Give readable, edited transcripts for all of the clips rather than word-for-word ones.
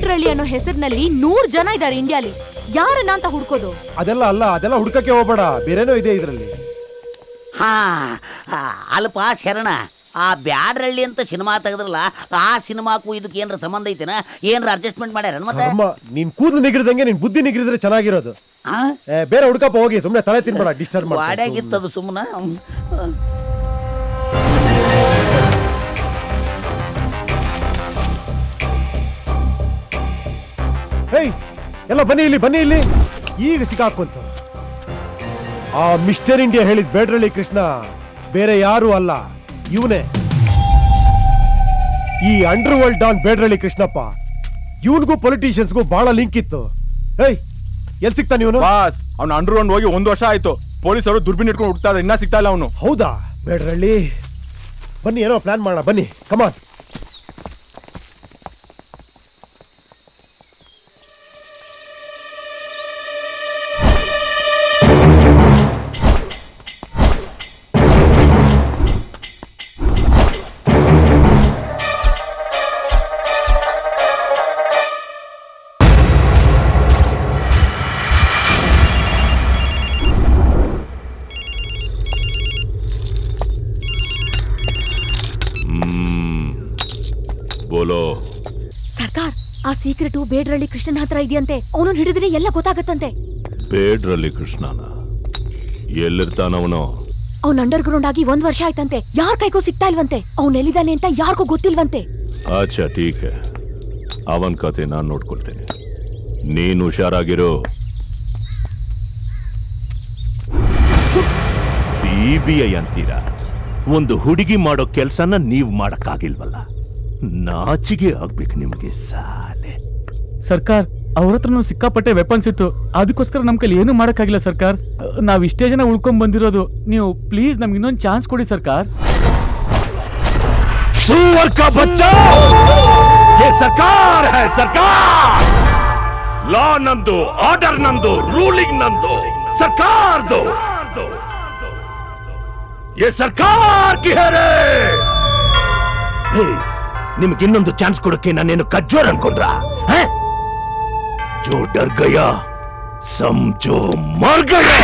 ಬೇಡ್ರಳ್ಳಿ ಅನ್ನೋ ಹೆಸರಿನಲ್ಲಿ 100 ಜನ ಇದ್ದಾರೆ ಇಂಡಿಯಾಲಿ. ಯಾರನ್ನ ಅಂತ ಹುಡ್ಕೋದು? ಅದೆಲ್ಲ ಹುಡ್ಕಕ್ಕೆ ಹೋಗ್ಬೇಡ, ಬೇರೆನೋ ಇದೆ ಇದ್ರಲ್ಲಿ. ಹಾ ಅಲ್ಪ ಶರಣ, ಆ ಬ್ಯಾಡ್ರಳ್ಳಿ ಅಂತ ಸಿನಿಮಾ ತೆಗೆದ್ರಲ್ಲ, ಆ ಸಿನಿಮಾಕ್ಕೂ ಇದಕ್ಕೆ ಏನ್ರ ಸಂಬಂಧ ಐತೆನ? ಏನ್ರ ಅಡ್ಜಸ್ಟ್ಮೆಂಟ್ ಮಾಡ್ಯಾರ? ಮತ್ತೆ ನೀನ್ ಕೂದಲು ನಿಗಿರಿದಂಗೆ ನಿನ್ ಬುದ್ಧಿ ನಿಗಿರಿದ್ರೆ ಚೆನ್ನಾಗಿರೋದು. ಬೇರೆ ಹುಡ್ಕಪ್ಪ, ಹೋಗಿ ಸುಮ್ನೆ ತಲೆ ತಿನ್ಬೇಡ, ಡಿಸ್ಟರ್ಬ್ ಮಾಡಿ. ವಾಡ್ಯಾಗಿತ್ತದು ಸುಮ್ಮನ. ಹೇಯ್ ಎಲ್ಲ ಬನ್ನಿ ಇಲ್ಲಿ ಈಗ ಸಿಕ್ಕಾಕೊಂತ. ಆ ಮಿಸ್ಟರ್ ಇಂಡಿಯಾ ಹೇಳಿದ್ ಬೇಡ್ರಳ್ಳಿ ಕೃಷ್ಣ ಬೇರೆ ಯಾರು ಅಲ್ಲ, ಇವನೇ, ಈ under world don Bedrahalli Krishnappa. ಇವನ್ಗೂ ಪೊಲಿಟಿಷಿಯನ್ಸ್ಗೂ ಬಹಳ ಲಿಂಕ್ ಇತ್ತು. ಹೇಯ್ ಎಲ್ ಸಿಗ್ತಾನೆ ಇವನು? ಬಾಸ್, ಅವ್ನು ಅಂಡರ್ ಗ್ರೌಂಡ್ ಹೋಗಿ 1 ವರ್ಷ ಆಯ್ತು. ಪೊಲೀಸರು ದುರ್ಬಿನ್ ಇಟ್ಕೊಂಡು ಹುಡ್ತಾ ಇದ್ದಾರೆ, ಇನ್ನ ಸಿಗ್ತಾ ಇಲ್ಲ ಅವನು. ಹೌದಾ? ಬೇಡ್ರಳ್ಳಿ ಬನ್ನಿ, ಏನೋ ಪ್ಲಾನ್ ಮಾಡೋಣ, ಬನ್ನಿ, ಕಮಾನ್. ಸರ್ಕಾರ್, ಆ ಸೀಕ್ರೆಟು ಬೇಡ್ರಳ್ಳಿ ಕೃಷ್ಣನ ಹತ್ರ ಇದೆಯಂತೆ. ಅವನನ್ನು ಹಿಡಿದ್ರೆ ಎಲ್ಲ ಗೊತ್ತಾಗತ್ತಂತೆ. ಬೇಡ್ರಳ್ಳಿ ಕೃಷ್ಣನ ಎಲ್ಲಿರ್ತಾನವನು? ಅವ್ನ ಅಂಡರ್ ಗ್ರೌಂಡ್ ಆಗಿ 1 ವರ್ಷ ಆಯ್ತಂತೆ. ಯಾರ್ ಕೈಗೂ ಸಿಗ್ತಾ ಇಲ್ವಂತೆ. ಅವ್ನ ಎಲ್ಲಿದ್ದಾನೆ ಅಂತ ಯಾರಿಗೂ ಗೊತ್ತಿಲ್ವಂತೆ. ಅಚ್ಚಾ, ಟೀಕ್ ಹೈ. ಅವನ್ ಕತೆ ನಾನ್ ನೋಡ್ಕೊಳ್ತೇನೆ, ನೀನು ಹುಷಾರಾಗಿರು. ಸಿಬಿಐ ಅಂತೀರಾ? ಒಂದು ಹುಡುಗಿ ಮಾಡೋ ಕೆಲ್ಸನ ನೀವ್ ಮಾಡಕ್ಕಾಗಿಲ್ವಲ್ಲ? ನಾಚಿಗೆ ಆಗ್ಬೇಕು ನಿಮ್ಗೆ ಸಾಲೆ. ಸರ್ಕಾರ್, ಅವ್ರ ಹತ್ರ ಸಿಕ್ಕಾಪಟ್ಟೆ ವೆಪನ್ಸ್ ಇತ್ತು, ಅದಕ್ಕೋಸ್ಕರ ನಮ್ ಕೈಲಿ ಏನು ಮಾಡಕ್ಕಾಗಿಲ್ಲ ಸರ್ಕಾರ್. ನಾವ್ ಇಷ್ಟೇ ಜನ ಉಳ್ಕೊಂಡ್ ಬಂದಿರೋದು. ನೀವು ಪ್ಲೀಸ್ ನಮ್ಗೆ ಇನ್ನೊಂದು ಚಾನ್ಸ್ ಕೊಡಿ ಸರ್ಕಾರ್. ಸರ್ಕಾರ ಲಾ ನಂದು, ಆರ್ಡರ್ ನಂದು, ರೂಲಿಂಗ್ ನಂದು, ಸರ್ಕಾರದು. ಸರ್ಕಾರ ಕಿ ಹರೇ. ನಿಮ್ಗೆ ಇನ್ನೊಂದು ಚಾನ್ಸ್ ಕೊಡಕ್ಕೆ ನಾನೇನು ಕಜ್ಜೋರ್ ಅನ್ಕೊಂಡ್ರ? ಜೋ ಡರ್ ಗಯಾ ಸಮझो ಮರ್ ಗಯಾ.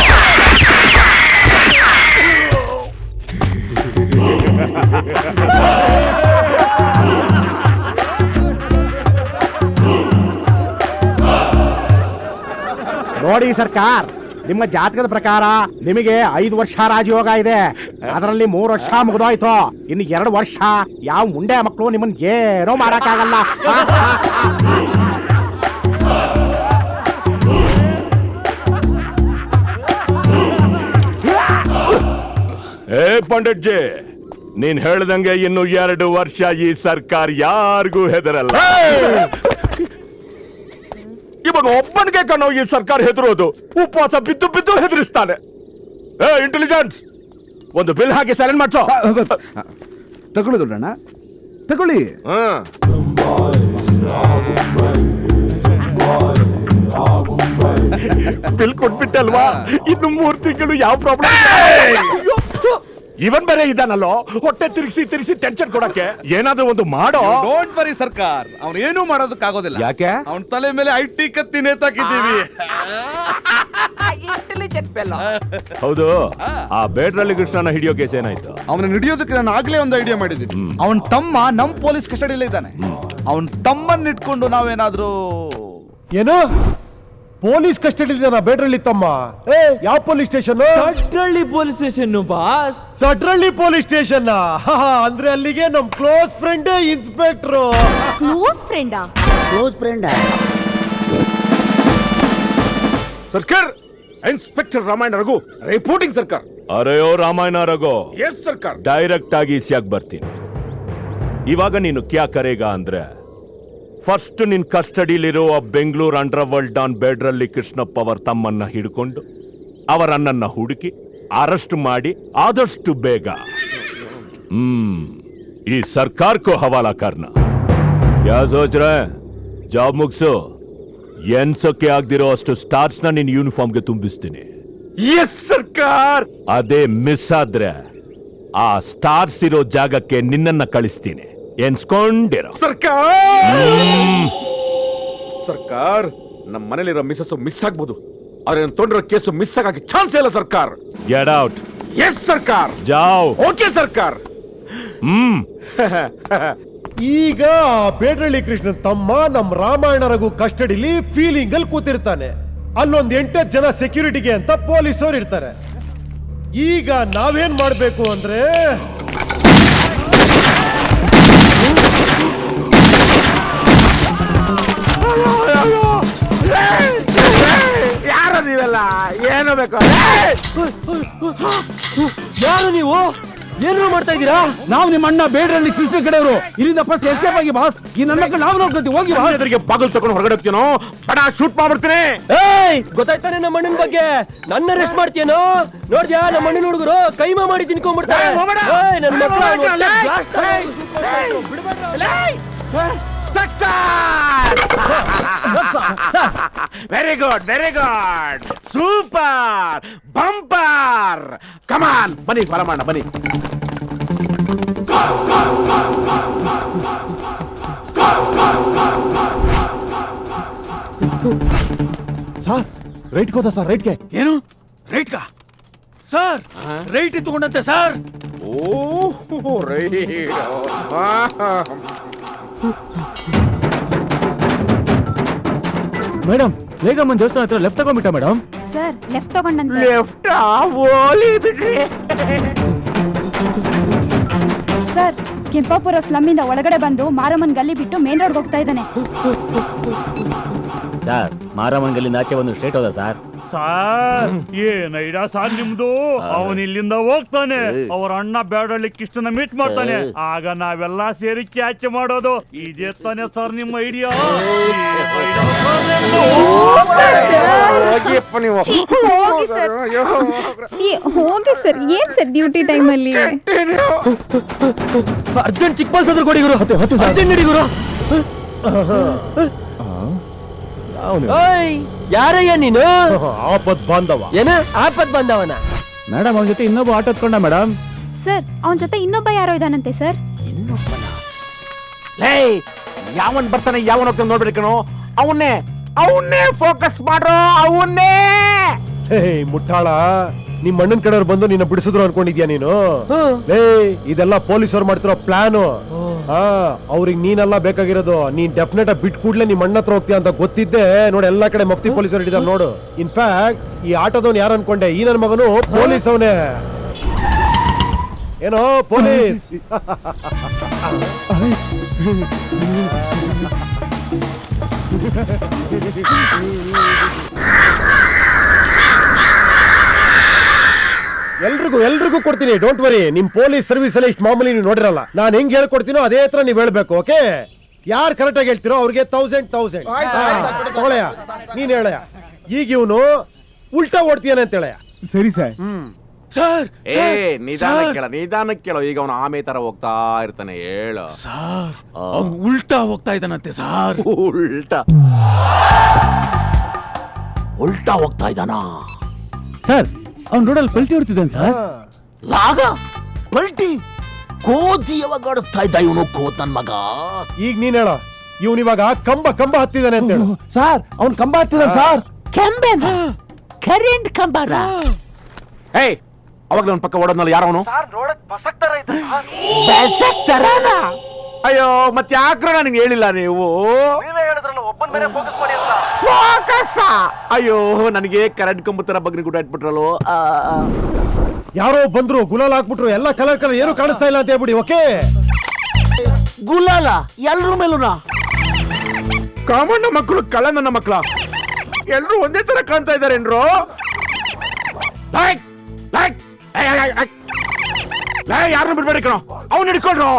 ನೋಡಿ ಸರ್ಕಾರ್, ನಿಮ್ಮ ಜಾತಕದ ಪ್ರಕಾರ ನಿಮಗೆ 5 ವರ್ಷ ರಾಜಯೋಗ ಇದೆ. ಅದರಲ್ಲಿ 3 ವರ್ಷ ಮುಗಿದೋಯ್ತು. ಇನ್ನು 2 ವರ್ಷ ಯಾವ ಮುಂಡೆ ಮಕ್ಕಳು ನಿಮ್ಮನ್ ಏನೋ ಮಾಡಕ್ಕಾಗಲ್ಲ. ಏ ಪಂಡಿತ್ ಜಿ, ನೀನ್ ಹೇಳ್ದಂಗೆ ಇನ್ನು 2 ವರ್ಷ ಈ ಸರ್ಕಾರ ಯಾರಿಗೂ ಹೆದರಲ್ಲ. ಇವಾಗ ಒಬ್ಬನಿಗೆ ಕಣೋ ಈ ಸರ್ಕಾರ ಹೆದರೋದು. ಉಪವಾಸ ಬಿದ್ದು ಬಿದ್ದು ಹೆದರಿಸ್ತಾನೆ. ಏ ಇಂಟೆಲಿಜೆನ್ಸ್, ಒಂದು ಬಿಲ್ ಹಾಕಿ ಸೈಲೆಂಟ್ ಮಾಡ್ಸೋ. ತಗೊಳ್ಳಿ ದೊಡ್ಡಣ್ಣ, ತಗೊಳ್ಳಿ. ಬಿಲ್ ಕೊಟ್ಬಿಟ್ಟಲ್ವಾ? ಇನ್ನು 3 ತಿಂಗಳು ಯಾವ ಪ್ರಾಬ್ಲಮ್. ಇವನ್ ಬೇರೆ ಇದ್ದಾನಲ್ಲೋ, ಹೊಟ್ಟೆ ತಿರುಗಿಸಿ ಟೆನ್ಷನ್ ಕೊಡಕ್ಕೆ. ಏನಾದ್ರೂ ಒಂದು ಮಾಡೋ. ಡೋಂಟ್ ವರಿ ಸರ್ಕಾರ್, ಅವ್ನು ಏನೂ ಮಾಡೋದಕ್ಕಾಗೋದಿಲ್ಲ. ಯಾಕೆ? ಅವನ ತಲೆ ಮೇಲೆ IT ಕತ್ತಿ ನೇತಾಕಿದ್ದೀವಿ. ಹೌದು, ಆ ಬೇಡ್ರಳ್ಳಿ ಕೃಷ್ಣನ ಹಿಡಿಯೋ ಕೇಸ್ ಏನಾಯ್ತು? ಅವನ ಹಿಡಿಯೋದಕ್ಕೆ ನಾನು ಆಗ್ಲೇ ಒಂದು ಐಡಿಯಾ ಮಾಡಿದ್ದೀನಿ. ಅವನ್ ತಮ್ಮ ನಮ್ ಪೊಲೀಸ್ ಕಸ್ಟಡಿಯಲ್ಲೇ ಇದ್ದಾನೆ. ಅವನ್ ತಮ್ಮನ್ನ ಇಟ್ಕೊಂಡು ನಾವೇನಾದ್ರೂ. ಏನು ಪೊಲೀಸ್ ಕಸ್ಟಡಿ ಬೇಡ್ರಳ್ಳಿ ತಮ್ಮ? ಯಾವ police station? Dadralli police station boss. Dadralli police station ಅಂದ್ರೆ ಅಲ್ಲಿಗೆ ನಮ್ ಕ್ಲೋಸ್ ಫ್ರೆಂಡ್ ಇನ್ಸ್ಪೆಕ್ಟರ್. ಕ್ಲೋಸ್ ಫ್ರೆಂಡಾ? ಕ್ಲೋಸ್ ಫ್ರೆಂಡ್ ಸರ್ಕಾರ. ಇನ್ಸ್ಪೆಕ್ಟರ್ ರಾಮಾಯಣ ರಘು ರಿಪೋರ್ಟಿಂಗ್ ಸರ್ಕಾರ. ಅರೆ ಓ ರಾಮಾಯಣ ರಘು. ಎಸ್ ಸರ್ಕಾರ. ಡೈರೆಕ್ಟ್ ಆಗಿ ಇಸ್ಯಾಗ್ ಬರ್ತೀನಿ. ಇವಾಗ ನೀನು ಕ್ಯಾ ಕರೇಗಾ ಅಂದ್ರೆ, ಫಸ್ಟ್ ನಿನ್ ಕಸ್ಟಡಿಲಿರೋ Bengaluru under world don Bedrahalli Krishnappa ಅವರ ತಮ್ಮನ್ನ ಹಿಡ್ಕೊಂಡು ಅವರನ್ನ ಹುಡುಕಿ ಅರೆಸ್ಟ್ ಮಾಡಿ ಆದಷ್ಟು ಬೇಗ ಈ ಸರ್ಕಾರಕ್ಕೂ ಹವಾಲಾ ಕರ್ನ. ಯಾ ಸೋಚ್ ರಹೆ? ಜಾಬ್ ಮುಗ್ಸು. ಎನ್ಸೋಕೆ ಆಗ್ದಿರೋ ಅಷ್ಟು ಸ್ಟಾರ್ಸ್ ನ ನಿನ್ ಯೂನಿಫಾರ್ಮ್ಗೆ ತುಂಬಿಸ್ತೀನಿ. ಎಸ್ ಸರ್ಕಾರ. ಅದೇ ಮಿಸ್ ಆದ್ರೆ ಆ ಸ್ಟಾರ್ಸ್ ಇರೋ ಜಾಗಕ್ಕೆ ನಿನ್ನನ್ನ ಕಳಿಸ್ತೀನಿ. ಎನ್ಸ್ಕೊಂಡಿರೋ ಸರ್ಕಾರ. ಸರ್ಕಾರ್ ನಮ್ಮ ಮನೇಲಿರೋ ಮಿಸ್ಸಸ್ ಮಿಸ್ ಆಗ್ಬೋದು ಆದ್ರೆ ನಾನು ತೊಗೊಂಡಿರೋ ಕೇಸು ಮಿಸ್ ಆಗಕ್ಕೆ ಚಾನ್ಸ್ ಇಲ್ಲ ಸರ್ಕಾರ್. Get out. ಎಸ್ ಸರ್ಕಾರ್. ಜಾವ್. ಓಕೆ ಸರ್ಕಾರ್. ಈಗ ಆ ಬೇಡ್ರಳ್ಳಿ ಕೃಷ್ಣನ್ ತಮ್ಮ ನಮ್ಮ ರಾಮಾಯಣ ರಘು ಕಸ್ಟಡಿಲಿ ಫೀಲಿಂಗ್ ಅಲ್ಲಿ ಕೂತಿರ್ತಾನೆ. ಅಲ್ಲೊಂದ್ 8 ಜನ ಸೆಕ್ಯೂರಿಟಿಗೆ ಅಂತ ಪೊಲೀಸವ್ರು ಇರ್ತಾರೆ. ಈಗ ನಾವೇನ್ ಮಾಡ್ಬೇಕು ಅಂದ್ರೆ ಯಾರು ನೀವೆಲ್ಲ ಏನು ಬೇಕು? ಯಾರು ನೀವು? ಏನು ಮಾಡ್ತಾ ಇದ್ದೀರಾ? ನಾವು ನಿಮ್ಮ ಅಣ್ಣ ಬೇಡ್ರಲ್ಲಿ ಕೃಷ್ಣ ಕಡೆಯವರು. ಇಲ್ಲಿಂದ ಫಸ್ಟ್ ಎಸ್ಕೇಪ್ ಆಗಿ ಬಾಸ್. ಈ ನನ್ನ ನಾವು ನೋಡ್ಕೊತೀವಿ. ಹೋಗಿ ಬಾಸ್. ಎದುರಿಗೆ ಬಾಗಿಲು ತಗೊಂಡು ಹೊರಗಡೆ ಹೋಗ್ತೀನೋ ಬಡ ಶೂಟ್ ಮಾಡ್ಬಿಡ್ತೀನಿ. ಏಯ್, ಗೊತ್ತಾಯ್ತಾನೆ ನಮ್ಮ ಅಣ್ಣನ ಬಗ್ಗೆ? ನನ್ನ ಅರೆಸ್ಟ್ ಮಾಡ್ತೀಯನೋ? ನೋಡ್ದ್ಯಾ ನಮ್ಮ ಅಣ್ಣನ ಹುಡುಗರು ಕೈಮಾ ಮಾಡಿ ತಿನ್ಕೊಂಡ್ಬಿಡ್ತಾರೆ. ಏಯ್, ನನ್ನ very good, very good, super, bumper. Come on, ಬನ್ನಿ ಬರಮಾಣ, ಬನ್ನಿ. ಸರ್ ರೈಟ್ಗೆ ಹೋದ ಸರ್, ರೈಟ್ಗೆ. ಏನು ರೈಟ್ ಕಾ ಸರ್? ರೈಟ್ ತಗೊಂಡಂತೆ ಸರ್. Oh right. ಮೇಡಮ್, ವೇಗಮ್ಮನ್ ದೇವಸ್ಥಾನ ಹತ್ರ ಲೆಫ್ಟ್ ತಗೊಂಡ್ಬಿಟ್ಟ ಮೇಡಮ್. ಸರ್ ಲೆಫ್ಟ್ ತಗೊಂಡಂತೆ. ಲೆಫ್ಟ್ ಓಲಿ ಬಿಡ್ರಿ. ಸರ್ ಕೆಂಪಾಪುರ ಸ್ಲಮ್ ಇಂದ ಒಳಗಡೆ ಬಂದು ಮಾರಮ್ಮನ್ ಗಲ್ಲಿ ಬಿಟ್ಟು ಮೇನ್ ರೋಡ್ ಹೋಗ್ತಾ ಇದ್ದಾನೆ. ಸರ್, ಮಾರಮ್ಮನ್ ಗಲ್ಲಿ ನಾಚೆ ಒಂದು ಸ್ಟ್ರೇಟ್ ಹೋದ ಸರ್. ಸಾರ್ ಏನ್ ಐಡಿಯಾ ಸಾರ್ ನಿಮ್ದು? ಅವನ್ ಇಲ್ಲಿಂದ ಹೋಗ್ತಾನೆ, ಅವ್ರ ಅಣ್ಣ ಬೇಡಳ್ಳಿ ಕೃಷ್ಣನ ಮೀಟ್ ಮಾಡ್ತಾನೆ, ಆಗ ನಾವೆಲ್ಲ ಸೇರಿ ಕ್ಯಾಚ್ ಮಾಡೋದು. ಇದೇ ತಾನೆ ಸರ್ ನಿಮ್ಮ ಐಡಿಯಾ? ಹೋಗಿ ಸರ್, ಏನ್ ಸರ್ ಡ್ಯೂಟಿ ಟೈಮ್ ಅಲ್ಲಿ? ಅರ್ಜೆಂಟ್ ಚಿಕ್ಕ ಬಾಸ್ ಅದ್ರ ಕೊಡಿ ಗುರು. ಅರ್ಜೆಂಟ್ ನಡಿ ಗುರು. ಯಾರಯ್ಯ ನೀನು? ಆಪತ್ ಬಾಂಧವ. ಏನ ಆಪತ್ ಬಂದವನ? ಮೇಡಮ್, ಅವನ ಜೊತೆ ಇನ್ನೊಬ್ಬ ಆಟೋ ಹತ್ಕೊಂಡ ಮೇಡಮ್. ಸರ್ ಅವನ ಜೊತೆ ಇನ್ನೊಬ್ಬ ಯಾರೋ ಇದಾನಂತೆ ಸರ್. ಲೇ, ಯಾವನ್ ಬರ್ತಾನೆ ಯಾವನ್ ಹೋಗ್ತಾನೆ ನೋಡ್ಬೇಡಿ ಕಣೋ. ಅವನ್ನೇ ಫೋಕಸ್ ಮಾಡ್ರೋ, ಅವನ್ನೇ. ಹೇ ಮುಟ್ಟಾಳ, ನಿಮ್ ಅಣ್ಣನ್ ಕಡೆಯವ್ರು ಬಂದು ನಿನ್ನ ಬಿಡಿಸಿದ್ರು ಅನ್ಕೊಂಡಿದ್ಯಾ ನೀನು? ಲೇ, ಇದೆಲ್ಲ ಪೊಲೀಸವ್ರು ಮಾಡ್ತಿರೋ ಪ್ಲಾನು. ಅವ್ರಿಗೆ ನೀನೆಲ್ಲ ಬೇಕಾಗಿರೋದು. ನೀನ್ ಡೆಫಿನೆಟ್ ಬಿಟ್ ಕೂಡ್ಲೆ ನಿಮ್ ಅಣ್ಣ ಹತ್ರ ಹೋಗ್ತೀಯ ಅಂತ ಗೊತ್ತಿದ್ದೆ ನೋಡಿ ಎಲ್ಲಾ ಕಡೆ ಮಫ್ತಿ ಪೊಲೀಸರು ಹಿಡಿದಾರೆ ನೋಡು. ಇನ್ಫ್ಯಾಕ್ಟ್ ಈ ಆಟೋದವ್ನು ಯಾರು ಅನ್ಕೊಂಡೆ? ಈ ನನ್ನ ಮಗನು ಪೊಲೀಸ್ ಅವನೇ. ಏನೋ ಪೊಲೀಸ್. ಎಲ್ರಿಗೂ ಕೊಡ್ತೀನಿ, ಡೋಂಟ್ ವರಿ. ನಿಮ್ ಪೊಲೀಸ್ ಸರ್ವಿಸ್ ಅಲ್ಲಿ ಇಷ್ಟು ಮಾಮೂಲಿ ನೀವು ನೋಡಿರಲ್ಲ. ನಾನು ಹೆಂಗ್ ಹೇಳ್ಕೊಡ್ತೀನೋ ಅದೇ ತರ ನೀವ್ ಹೇಳ್ಬೇಕು. ಓಕೆ? ಯಾರು ಕರೆಕ್ಟ್ ಆಗಿ ಹೇಳ್ತಿರೋ ಅವ್ರಿಗೆ 1000 ತಗೊಳಯ್ಯ. ನೀನ್ ಹೇಳಯ್ಯ. ಈಗ ಇವನು ಉಲ್ಟಾ ಓಡ್ತೀಯಾನೆ ಅಂತ ಹೇಳಯ್ಯ. ಸರಿ ಸರ್. ಸರ್ ನಿಧಾನಕ್ಕೆ ಕೇಳೋ. ಈಗ ಅವನು ಆಮೆ ತರ ಹೋಗ್ತಾ ಇರ್ತಾನೆ. ಹೇಳು ಸರ್, ಅವ್ನು ಉಲ್ಟಾ ಹೋಗ್ತಾ ಇದ್ದಾನಂತೆ ಸರ್. ಉಲ್ಟಾ ಹೋಗ್ತಾ ಇದ್ದಾನ ಸರ್, ಅವ್ನು ರೋಡಲ್ಲಿ ಪಲ್ಟಿ ಹೊಡ್ತಿದ್ದಾನೆ ಸರ್. ಲಾಗ ಪಲ್ಟಿ ಕೋತಿ ಯಾವಾಗ ಆಡಿಸ್ತಾ ಇದ್ದ ಇವನು ಕೋತ್ ನನ್ ಮಗ. ಈಗ ನೀನ್ ಹೇಳ. ಇವನ್ ಇವಾಗ ಕಂಬ ಹತ್ತಿದಾನೆ ಅಂತ ಹೇಳು. ಸರ್, ಅವ್ನು ಕಂಬ ಹತ್ತಿದ್ದಾನೆ ಸರ್. ಕೆಂಬೆನ ಕರೆಂಟ್ ಕಂಬಾರ. ಏಯ್, ಅವಾಗ್ಲೇ ಅವ್ನ ಪಕ್ಕ ಓಡೋದ್ನಲ್ಲ ಯಾರವನು? ಅಯ್ಯೋ, ಮತ್ತೆ ಯಾಕ್ರ ನನಗೆ ಹೇಳಿಲ್ಲ ನೀವು? ಫೋಕಸ್. ಅಯ್ಯೋ, ನನಗೆ ಕರೆಂಟ್ ಕಂಬ ತರ ಬಗ್ನಿ ಗುಡ್ಡ ಇಟ್ಬಿಟ್ರಲ್ಲೋ. ಯಾರೋ ಬಂದ್ರು, ಗುಲಾಲ್ ಹಾಕ್ಬಿಟ್ರು, ಎಲ್ಲ ಕಲರ್ ಏನು ಕಾಣಿಸ್ತಾ ಇಲ್ಲ ಅಂತ ಹೇಳ್ಬಿಡಿ. ಓಕೆ? ಗುಲಾಲ ಎಲ್ರ ಮೇಲೂನ? ಕಾಮಣ್ಣ ಮಕ್ಕಳು ಕಳ್ಳ ನನ್ನ ಮಕ್ಕಳ ಎಲ್ರು ಒಂದೇ ತರ ಕಾಣ್ತಾ ಇದಾರೆ ಏನ್ರು? ಯಾರನ್ನ ಬಿಡ್ಬೇಡಿ ಕಣೋ, ಅವ್ನು ಹಿಡ್ಕೊಂಡ್ರು.